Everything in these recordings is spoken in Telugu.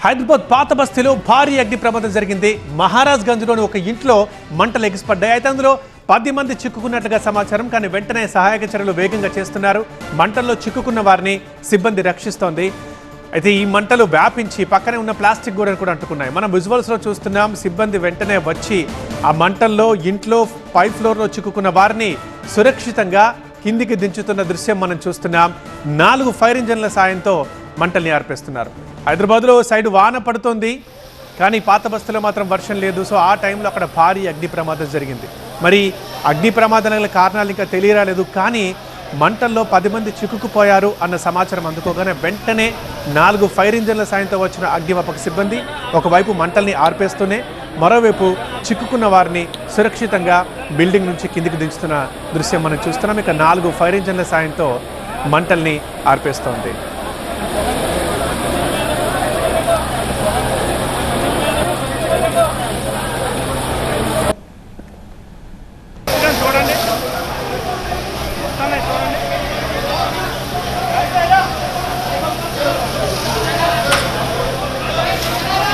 హైదరాబాద్ పాత బస్తీలో భారీ అగ్ని ప్రమాదం జరిగింది. మహారాజ్ గంజ్లోని ఒక ఇంట్లో మంటలు ఎగిసిపడ్డాయి. అయితే అందులో 10 మంది చిక్కుకున్నట్లుగా సమాచారం. కానీ వెంటనే సహాయక చర్యలు వేగంగా చేస్తున్నారు. మంటల్లో చిక్కుకున్న వారిని సిబ్బంది రక్షిస్తోంది. అయితే ఈ మంటలు వ్యాపించి పక్కనే ఉన్న ప్లాస్టిక్ గోడను కూడా అంటుకున్నాయి. మనం విజువల్స్లో చూస్తున్నాం. సిబ్బంది వెంటనే వచ్చి ఆ మంటల్లో ఇంట్లో 5th ఫ్లోర్లో చిక్కుకున్న వారిని సురక్షితంగా కిందికి దించుతున్న దృశ్యం మనం చూస్తున్నాం. 4 ఫైర్ ఇంజన్ల సాయంతో మంటల్ని ఆర్పేస్తున్నారు. హైదరాబాద్లో సైడ్ వాన పడుతోంది, కానీ పాత బస్తీలో మాత్రం వర్షం లేదు. సో ఆ టైంలో అక్కడ భారీ అగ్ని ప్రమాదం జరిగింది. మరి అగ్ని ప్రమాదాల కారణాలు ఇంకా తెలియరాలేదు. కానీ మంటల్లో 10 మంది చిక్కుకుపోయారు అన్న సమాచారం అందుకోగానే వెంటనే 4 ఫైర్ ఇంజన్ల సాయంతో వచ్చిన అగ్నిమాపక సిబ్బంది ఒకవైపు మంటల్ని ఆర్పేస్తూనే మరోవైపు చిక్కుకున్న వారిని సురక్షితంగా బిల్డింగ్ నుంచి కిందికి దించుతున్న దృశ్యం మనం చూస్తున్నాం. ఇక 4 ఫైర్ ఇంజన్ల సాయంతో మంటల్ని ఆర్పేస్తోంది.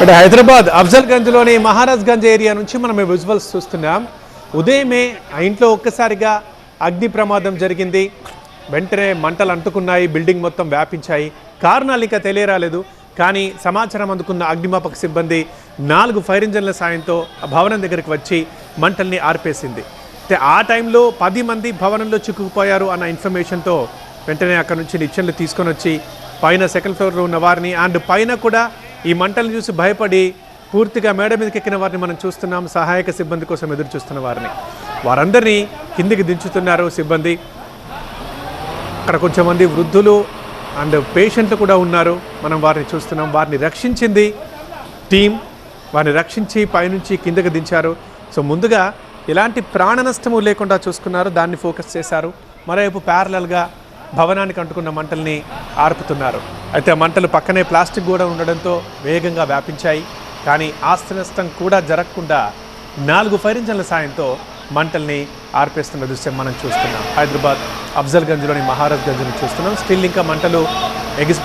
ఇక్కడ హైదరాబాద్ అఫ్జల్గంజ్లోని మహారాజ్ గంజ్ ఏరియా నుంచి మనం విజువల్స్ చూస్తున్నాం. ఉదయమే ఆ ఇంట్లో ఒక్కసారిగా అగ్ని ప్రమాదం జరిగింది. వెంటనే మంటలు అంటుకున్నాయి, బిల్డింగ్ మొత్తం వ్యాపించాయి. కారణాలు ఇంకా తెలియరాలేదు. కానీ సమాచారం అందుకున్న అగ్నిమాపక సిబ్బంది 4 ఫైర్ ఇంజన్ల సాయంతో భవనం దగ్గరికి వచ్చి మంటల్ని ఆర్పేసింది. అయితే ఆ టైంలో 10 మంది భవనంలో చిక్కుకుపోయారు అన్న ఇన్ఫర్మేషన్తో వెంటనే అక్కడ నుంచి నిచ్చెనలు తీసుకొని వచ్చి పైన 2nd ఫ్లోర్లో ఉన్న వారిని అండ్ పైన కూడా ఈ మంటలు చూసి భయపడి పూర్తిగా మేడ మీదకి ఎక్కిన వారిని మనం చూస్తున్నాం. సహాయక సిబ్బంది కోసం ఎదురు చూస్తున్న వారిని వారందరినీ కిందికి దించుతున్నారు సిబ్బంది. అక్కడ కొంచెం మంది వృద్ధులు అండ్ పేషెంట్లు కూడా ఉన్నారు. మనం వారిని చూస్తున్నాం. వారిని రక్షించింది టీం. వారిని రక్షించి పైనుంచి కిందకి దించారు. సో ముందుగా ఎలాంటి ప్రాణ నష్టము లేకుండా చూసుకున్నారు, దాన్ని ఫోకస్ చేశారు. మరోవైపు ప్యారలల్గా భవనానికి అంటుకున్న మంటల్ని ఆర్పుతున్నారు. అయితే మంటలు పక్కనే ప్లాస్టిక్ గోడ ఉండడంతో వేగంగా వ్యాపించాయి. కానీ ఆస్తి నష్టం కూడా జరగకుండా 4 ఫైర్ ఇంజన్ల సాయంతో మంటల్ని ఆర్పేస్తున్న దృశ్యం మనం చూస్తున్నాం. హైదరాబాద్ అఫ్జల్గంజ్లోని మహారాజ్ గంజ్ని చూస్తున్నాం. స్టిల్ ఇంకా మంటలు ఎగిసి